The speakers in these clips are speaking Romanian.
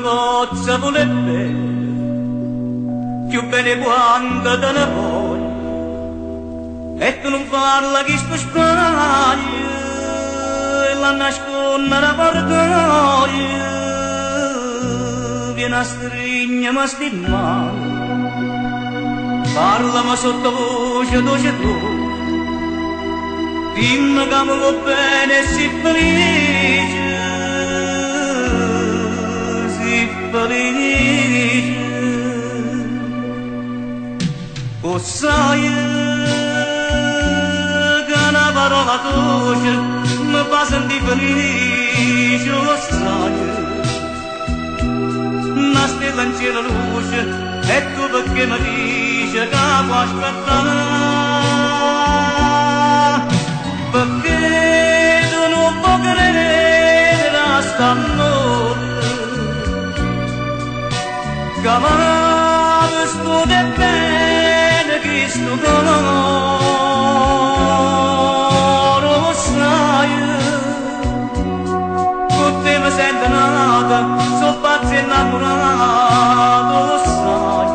pozza vuole bene, più bene quando te ne vuoi, e tu non parla che sto sbaglio, e la nasconde la vergogna, viene a stringermi a stimare, parlami sottovoce, voce tu. Dimmi che mi va bene e si felice, si felice. O sai che una parola dolce mi fa sentire felice, lo sai. Una stella in cielo luce, e tu perché mi dici che può aspettare? Perché tu non puoi credere a st'amore che mi studia bene che sto colore, lo sai, con te mi sento nata, sono pazzo innamorato, lo sai,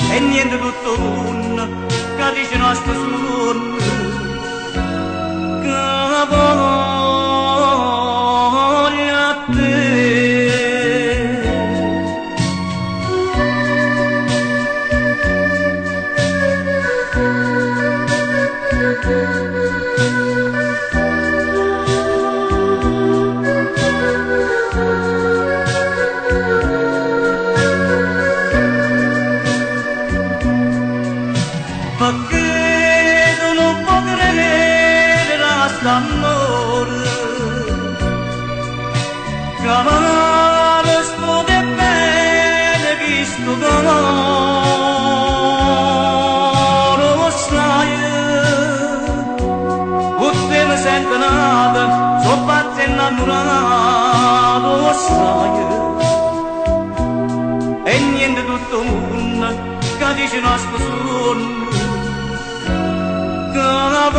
e niente tutto mondo che dice nostro sonno, voglio a te. Perché tu non puoi credere a st'amore che mi studia bene che sto colore, lo sai, con te mi sento nata, sono pazzo innamorato, lo sai, e niente tutto mondo che dice nostro sonno, che la